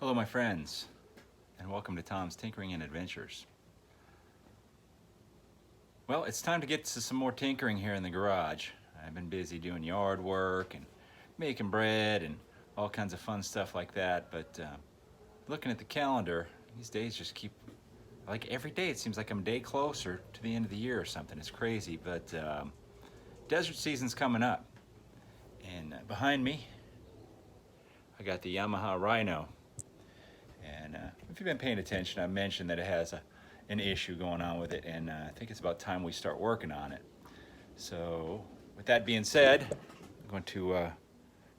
Hello my friends, and welcome to Tom's Tinkering and Adventures. Well, it's time to get to some more tinkering here in the garage. I've been busy doing yard work and making bread and all kinds of fun stuff like that, but looking at the calendar, these days just keep, like every day it seems like I'm a day closer to the end of the year or something. It's crazy, but desert season's coming up. And behind me, I got the Yamaha Rhino. And if you've been paying attention, I mentioned that it has an issue going on with it, and I think it's about time we start working on it. So with that being said, I'm going to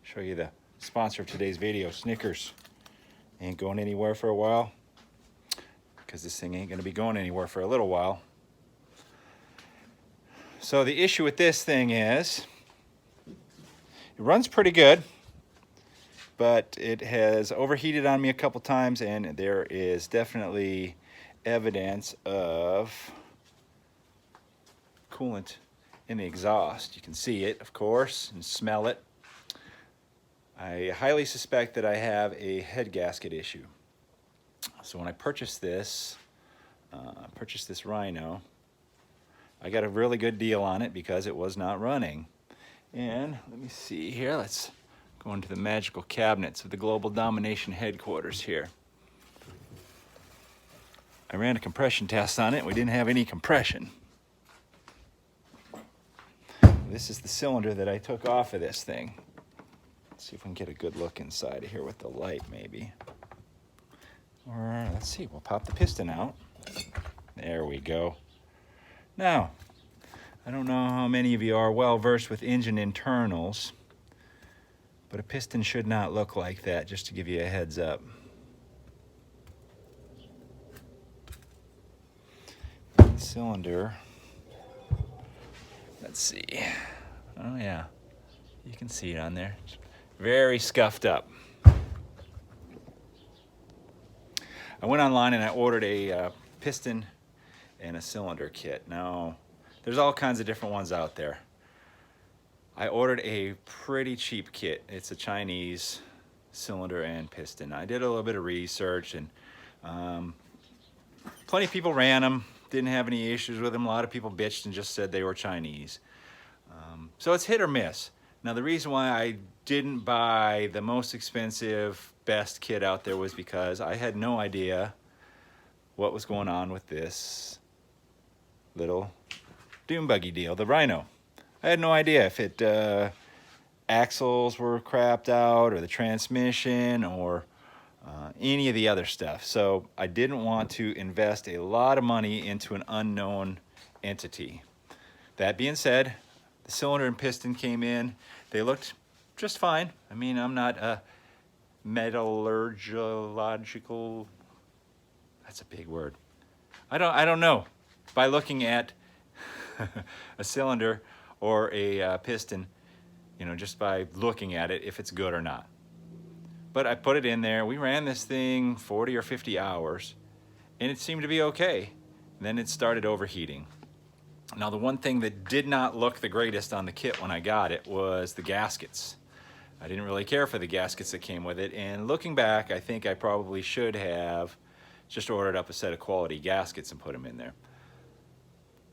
show you the sponsor of today's video, Snickers. Ain't going anywhere for a while, because this thing ain't going to be going anywhere for a little while. So the issue with this thing is, it runs pretty good, but it has overheated on me a couple times, and there is definitely evidence of coolant in the exhaust. You can see it, of course, and smell it. I highly suspect that I have a head gasket issue. So when I purchased this Rhino, I got a really good deal on it because it was not running. And let me see here, let's go into the magical cabinets of the Global Domination headquarters here. I ran a compression test on it. We didn't have any compression. This is the cylinder that I took off of this thing. Let's see if we can get a good look inside of here with the light, maybe. Or let's see, we'll pop the piston out. There we go. Now, I don't know how many of you are well versed with engine internals, but a piston should not look like that, just to give you a heads up. The cylinder, let's see. Oh yeah, you can see it on there. It's very scuffed up. I went online and I ordered a piston and a cylinder kit. Now, there's all kinds of different ones out there. I ordered a pretty cheap kit. It's a Chinese cylinder and piston. I did a little bit of research, and plenty of people ran them, didn't have any issues with them. A lot of people bitched and just said they were Chinese. So it's hit or miss. Now the reason why I didn't buy the most expensive, best kit out there was because I had no idea what was going on with this little dune buggy deal, the Rhino. I had no idea if it axles were crapped out, or the transmission, or any of the other stuff. So I didn't want to invest a lot of money into an unknown entity. That being said, the cylinder and piston came in. They looked just fine. I mean, I'm not a metallurgical, that's a big word. I don't know. By looking at a cylinder or a piston, you know, just by looking at it, if it's good or not. But I put it in there. We ran this thing 40 or 50 hours, and it seemed to be okay. Then it started overheating. Now, the one thing that did not look the greatest on the kit when I got it was the gaskets. I didn't really care for the gaskets that came with it, and looking back, I think I probably should have just ordered up a set of quality gaskets and put them in there.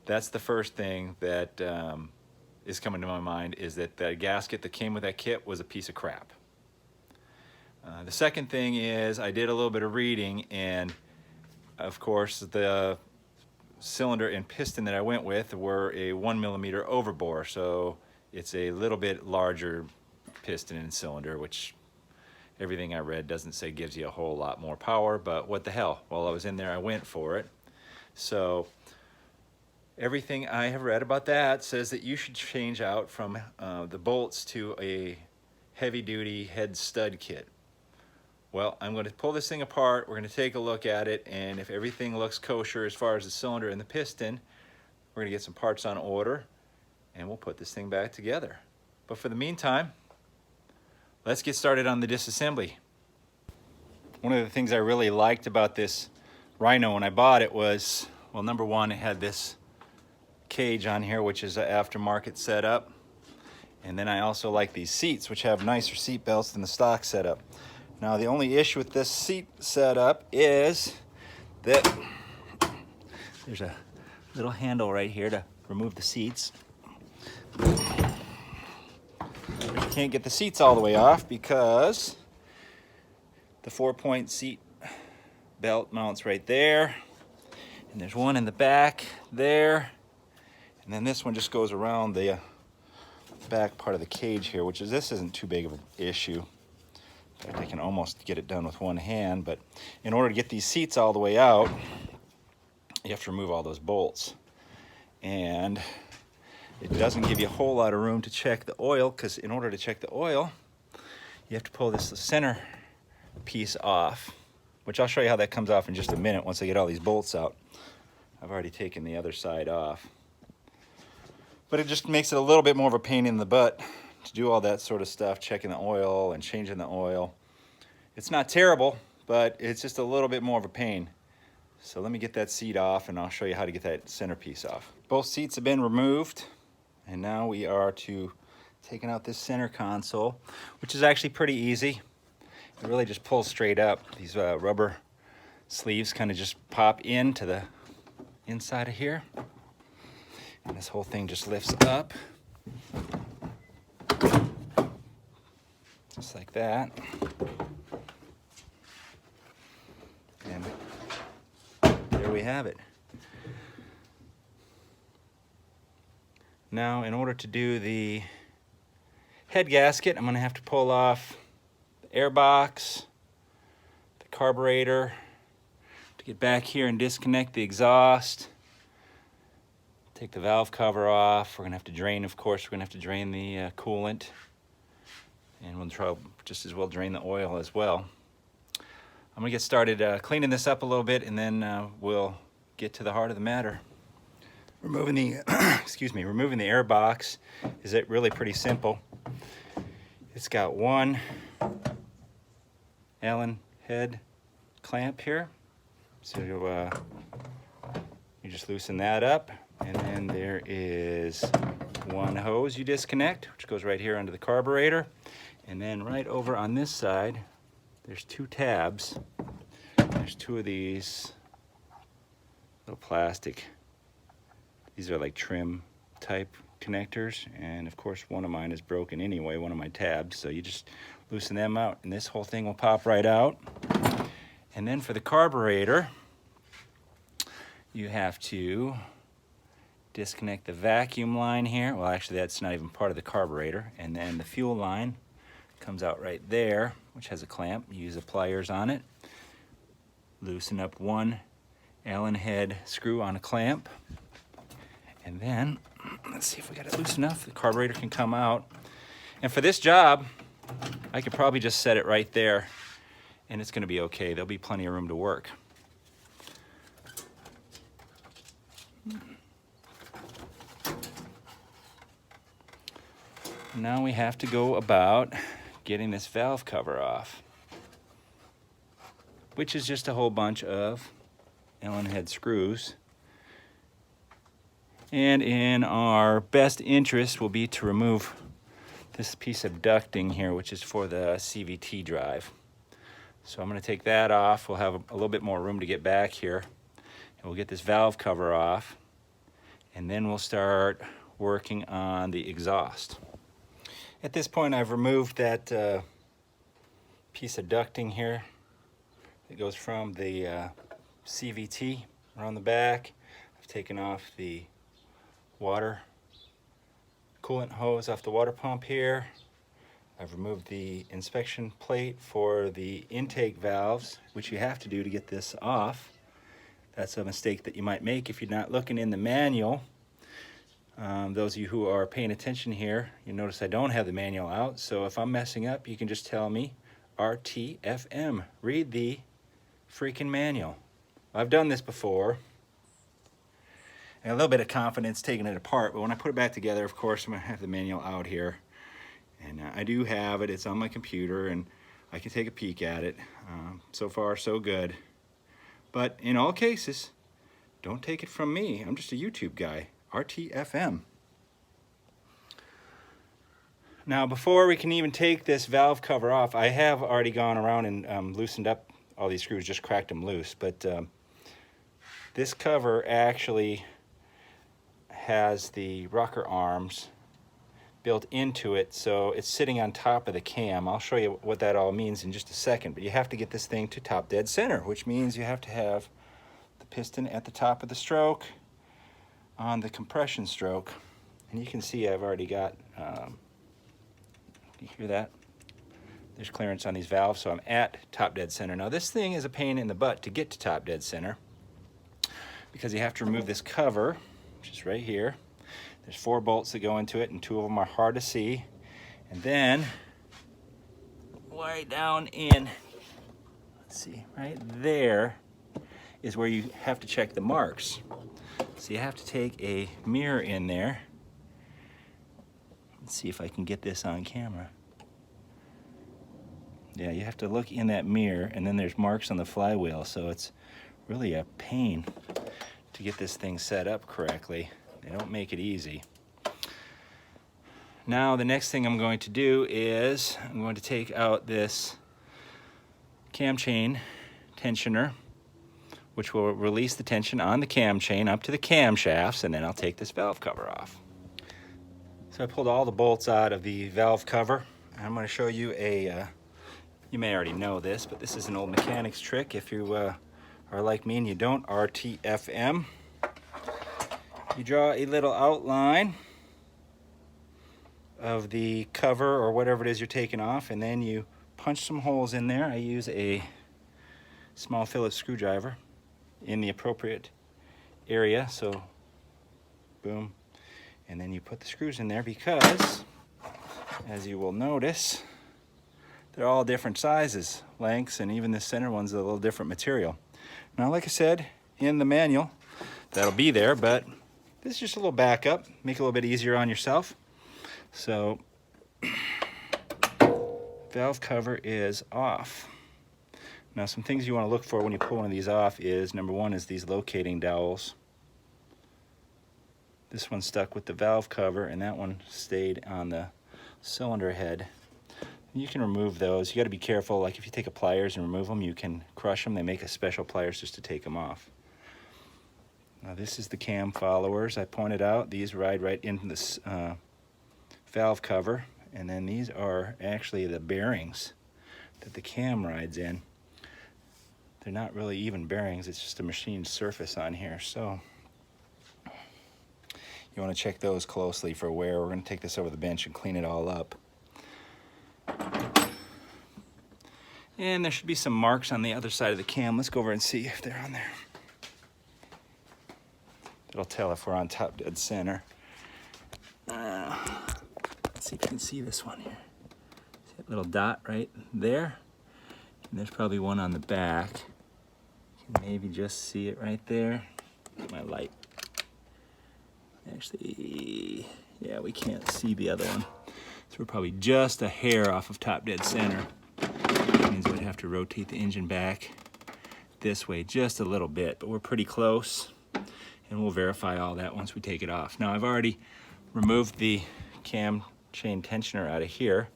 That's the first thing that is coming to my mind, is that the gasket that came with that kit was a piece of crap. The second thing is, I did a little bit of reading, and of course the cylinder and piston that I went with were a 1mm overbore, so it's a little bit larger piston and cylinder, which everything I read doesn't say gives you a whole lot more power, but what the hell, while I was in there I went for it. So everything I have read about that says that you should change out from the bolts to a heavy-duty head stud kit. Well, I'm going to pull this thing apart, we're going to take a look at it, and if everything looks kosher as far as the cylinder and the piston, we're going to get some parts on order, and we'll put this thing back together. But for the meantime, let's get started on the disassembly. One of the things I really liked about this Rhino when I bought it was, well, number one, it had this cage on here, which is an aftermarket setup. And then I also like these seats, which have nicer seat belts than the stock setup. Now the only issue with this seat setup is that there's a little handle right here to remove the seats. You can't get the seats all the way off because the 4-point seat belt mounts right there, and there's one in the back there, and then this one just goes around the back part of the cage here, which is, this isn't too big of an issue. In fact, I can almost get it done with one hand, but in order to get these seats all the way out, you have to remove all those bolts. And it doesn't give you a whole lot of room to check the oil, because in order to check the oil, you have to pull this center piece off, which I'll show you how that comes off in just a minute once I get all these bolts out. I've already taken the other side off. But it just makes it a little bit more of a pain in the butt to do all that sort of stuff, checking the oil and changing the oil. It's not terrible, but it's just a little bit more of a pain. So let me get that seat off and I'll show you how to get that centerpiece off. Both seats have been removed, and now we are to taking out this center console, which is actually pretty easy. It really just pulls straight up. These rubber sleeves kind of just pop into the inside of here, and this whole thing just lifts up, just like that. And there we have it. Now, in order to do the head gasket, I'm going to have to pull off the air box, the carburetor, to get back here and disconnect the exhaust. Take the valve cover off. We're going to have to drain, of course, we're going to have to drain the coolant. And we'll try just as well drain the oil as well. I'm going to get started cleaning this up a little bit, and then we'll get to the heart of the matter. Removing the removing the air box is really pretty simple. It's got one Allen head clamp here, so you just loosen that up, and then there is one hose you disconnect, which goes right here under the carburetor, and then right over on this side there's two tabs. There's two of these little plastic, these are like trim type connectors, and of course one of mine is broken anyway, one of my tabs, so you just loosen them out and this whole thing will pop right out. And then for the carburetor, you have to disconnect the vacuum line here. Well, actually that's not even part of the carburetor. And then the fuel line comes out right there, which has a clamp. You use the pliers on it. Loosen up one Allen head screw on a clamp. And then, let's see if we got it loose enough. The carburetor can come out. And for this job, I could probably just set it right there and it's gonna be okay. There'll be plenty of room to work. Now we have to go about getting this valve cover off, which is just a whole bunch of Allen head screws. And in our best interest will be to remove this piece of ducting here, which is for the CVT drive. So I'm going to take that off. We'll have a little bit more room to get back here. And we'll get this valve cover off. And then we'll start working on the exhaust. At this point, I've removed that piece of ducting here that goes from the CVT around the back. I've taken off the water coolant hose off the water pump here. I've removed the inspection plate for the intake valves, which you have to do to get this off. That's a mistake that you might make if you're not looking in the manual. Those of you who are paying attention here, you notice I don't have the manual out, so if I'm messing up, you can just tell me, RTFM, read the freaking manual. I've done this before, and a little bit of confidence taking it apart, but when I put it back together, of course, I'm gonna have the manual out here. And I do have it, it's on my computer, and I can take a peek at it. So far, so good. But in all cases, don't take it from me. I'm just a YouTube guy, RTFM. Now, before we can even take this valve cover off, I have already gone around and loosened up all these screws, just cracked them loose. But this cover actually has the rocker arms built into it, so it's sitting on top of the cam. I'll show you what that all means in just a second, but you have to get this thing to top dead center, which means you have to have the piston at the top of the stroke on the compression stroke. And you can see I've already got, you hear that? There's clearance on these valves, so I'm at top dead center. Now this thing is a pain in the butt to get to top dead center because you have to remove this cover, which is right here. There's 4 bolts that go into it, and 2 of them are hard to see. And then, right down in, let's see, right there is where you have to check the marks. So you have to take a mirror in there. Let's see if I can get this on camera. Yeah, you have to look in that mirror, and then there's marks on the flywheel, so it's really a pain to get this thing set up correctly. They don't make it easy. Now the next thing I'm going to do is I'm going to take out this cam chain tensioner, which will release the tension on the cam chain up to the camshafts, and then I'll take this valve cover off. So I pulled all the bolts out of the valve cover. I'm going to show you a, you may already know this, but this is an old mechanic's trick. If you are like me and you don't RTFM, you draw a little outline of the cover or whatever it is you're taking off, and then you punch some holes in there. I use a small Phillips screwdriver in the appropriate area, so boom, and then you put the screws in there because, as you will notice, they're all different sizes, lengths, and even the center one's a little different material. Now, like I said, in the manual, that'll be there, but this is just a little backup, make it a little bit easier on yourself. So, valve cover is off. Now, some things you want to look for when you pull one of these off is, number one is these locating dowels. This one stuck with the valve cover, and that one stayed on the cylinder head. You can remove those. You got to be careful, like if you take a pliers and remove them, you can crush them. They make a special pliers just to take them off. Now this is the cam followers I pointed out. These ride right into this valve cover, and then these are actually the bearings that the cam rides in. They're not really even bearings, it's just a machined surface on here. So you want to check those closely for wear. We're going to take this over the bench and clean it all up. And there should be some marks on the other side of the cam. Let's go over and see if they're on there. It'll tell if we're on top dead center. Let's see if you can see this one here. See that little dot right there? And there's probably one on the back. You can maybe just see it right there. Get my light. Actually, yeah, we can't see the other one. So we're probably just a hair off of top dead center. That means we'd have to rotate the engine back this way just a little bit, but we're pretty close. And we'll verify all that once we take it off. Now, I've already removed the cam chain tensioner out of here,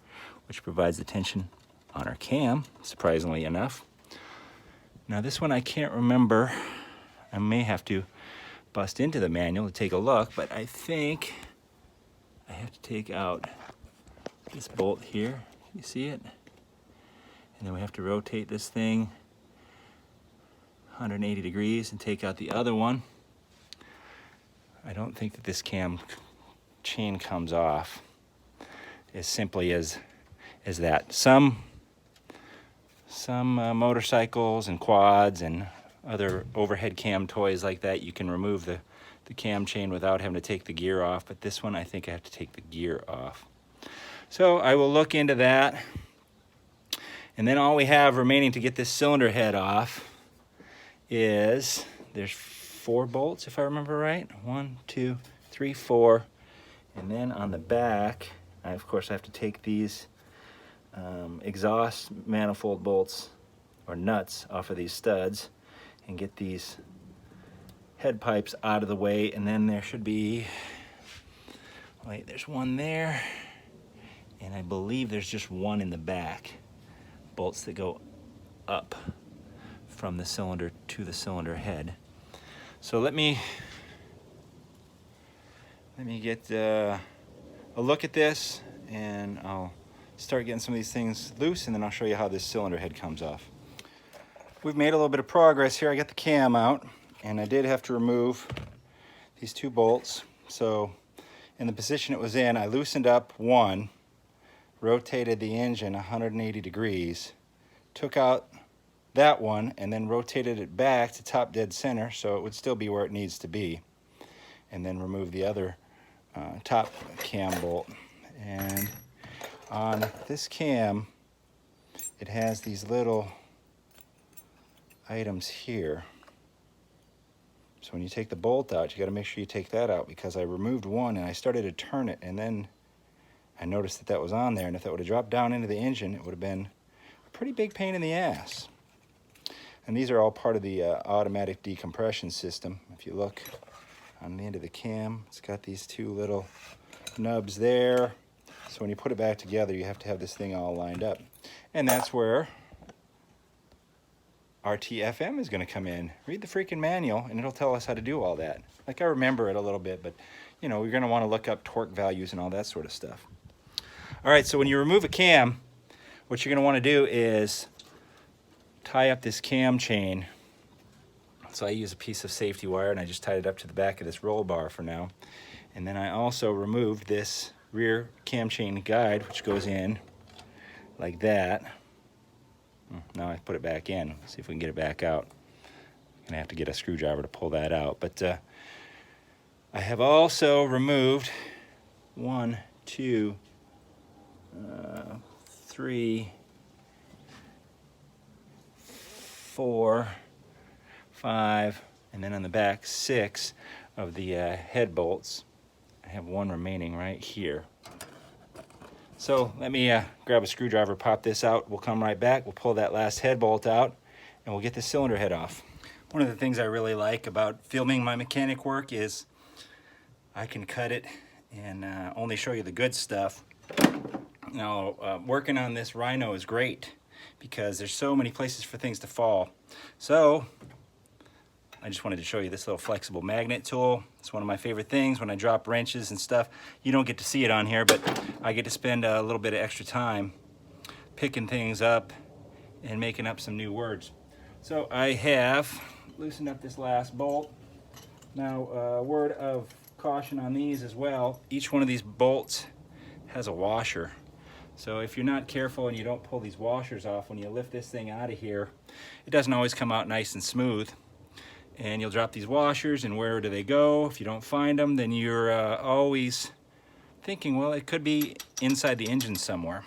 which provides the tension on our cam, surprisingly enough. Now, this one I can't remember. I may have to bust into the manual to take a look, but I think I have to take out this bolt here. You see it? And then we have to rotate this thing 180 degrees and take out the other one. I don't think that this cam chain comes off as simply as that. Some motorcycles and quads and other overhead cam toys like that, you can remove the cam chain without having to take the gear off, but this one I think I have to take the gear off. So I will look into that. And then all we have remaining to get this cylinder head off is, there's 4 bolts, if I remember right. 1, 2, 3, 4. And then on the back, of course I have to take these exhaust manifold bolts or nuts off of these studs and get these head pipes out of the way. And then there should be, wait, there's one there and I believe there's just one in the back. Bolts that go up from the cylinder to the cylinder head. So let me get a look at this, and I'll start getting some of these things loose, and then I'll show you how this cylinder head comes off. We've made a little bit of progress here. I got the cam out, and I did have to remove these two bolts. So in the position it was in, I loosened up one, rotated the engine 180 degrees, took out that one, and then rotated it back to top dead center so it would still be where it needs to be, and then remove the other top cam bolt. And on this cam, it has these little items here. So when you take the bolt out, you got to make sure you take that out, because I removed one and I started to turn it, and then I noticed that that was on there, and if that would have dropped down into the engine, it would have been a pretty big pain in the ass. And these are all part of the automatic decompression system. If you look on the end of the cam, it's got these two little nubs there. So when you put it back together, you have to have this thing all lined up. And that's where RTFM is going to come in. Read the freaking manual, and it'll tell us how to do all that. Like, I remember it a little bit, but you know, we're going to want to look up torque values and all that sort of stuff. All right, so when you remove a cam, what you're going to want to do is tie up this cam chain. So I use a piece of safety wire, and I just tied it up to the back of this roll bar for now. And then I also removed this rear cam chain guide, which goes in like that. Now I put it back in. Let's see if we can get it back out. I'm gonna have to get a screwdriver to pull that out. But I have also removed 1, 2, 3, 4, 5, and then on the back 6 of the head bolts. I have one remaining right here. So let me grab a screwdriver, pop this out. We'll come right back. We'll pull that last head bolt out, and we'll get the cylinder head off. One of the things I really like about filming my mechanic work is I can cut it and only show you the good stuff. Now, working on this Rhino is great because there's so many places for things to fall. So I just wanted to show you this little flexible magnet tool. It's one of my favorite things when I drop wrenches and stuff. You don't get to see it on here, but I get to spend a little bit of extra time picking things up and making up some new words. So I have loosened up this last bolt. Now, a word of caution on these as well. Each one of these bolts has a washer. So if you're not careful and you don't pull these washers off, when you lift this thing out of here, it doesn't always come out nice and smooth. And you'll drop these washers, and where do they go? If you don't find them, then you're always thinking, well, it could be inside the engine somewhere.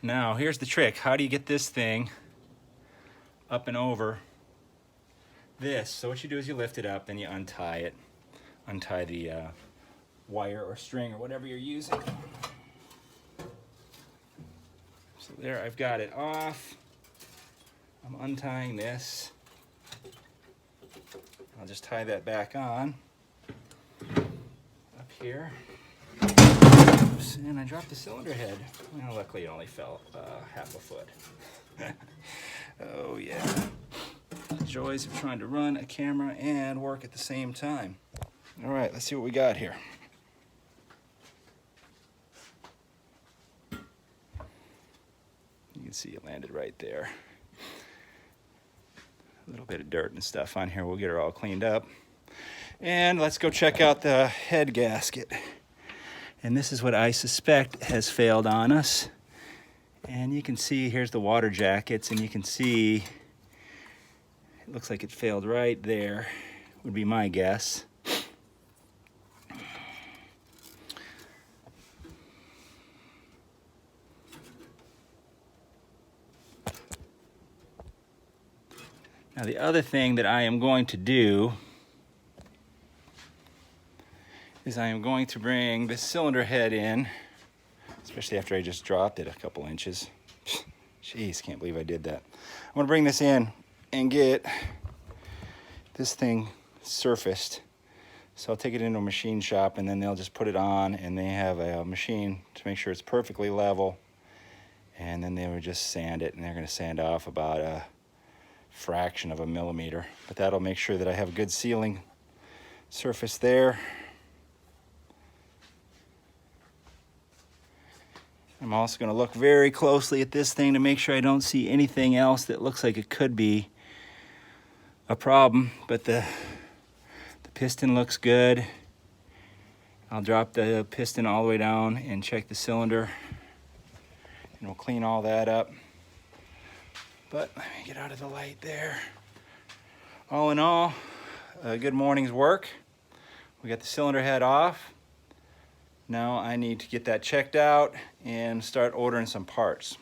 Now, here's the trick. How do you get this thing up and over this? So what you do is you lift it up, then you untie it. Untie the wire or string or whatever you're using. So there, I've got it off. I'm untying this. I'll just tie that back on up here. Oops, and I dropped the cylinder head. Well, luckily it only fell half a foot. Oh yeah. The joys of trying to run a camera and work at the same time. All right, let's see what we got here. You can see it landed right there. A little bit of dirt and stuff on here. We'll get her all cleaned up. And let's go check out the head gasket. And this is what I suspect has failed on us. And you can see here's the water jackets, and you can see it looks like it failed right there, would be my guess. Now the other thing that I am going to do is I am going to bring this cylinder head in, especially after I just dropped it a couple inches. Jeez, can't believe I did that. I'm gonna bring this in and get this thing surfaced So I'll take it into a machine shop, and then they'll just put it on, and they have a machine to make sure it's perfectly level. And then they would just sand it, and they're going to sand off about a fraction of a millimeter. But that'll make sure that I have a good sealing surface there. I'm also going to look very closely at this thing to make sure I don't see anything else that looks like it could be a problem. But the piston looks good. I'll drop the piston all the way down and check the cylinder, and we'll clean all that up. But let me get out of the light there. All in all, a good morning's work. We got the cylinder head off. Now I need to get that checked out and start ordering some parts.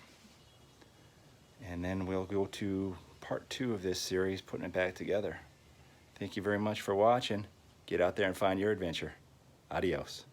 And then we'll go to part 2 of this series, putting it back together. Thank you very much for watching. Get out there and find your adventure. Adios.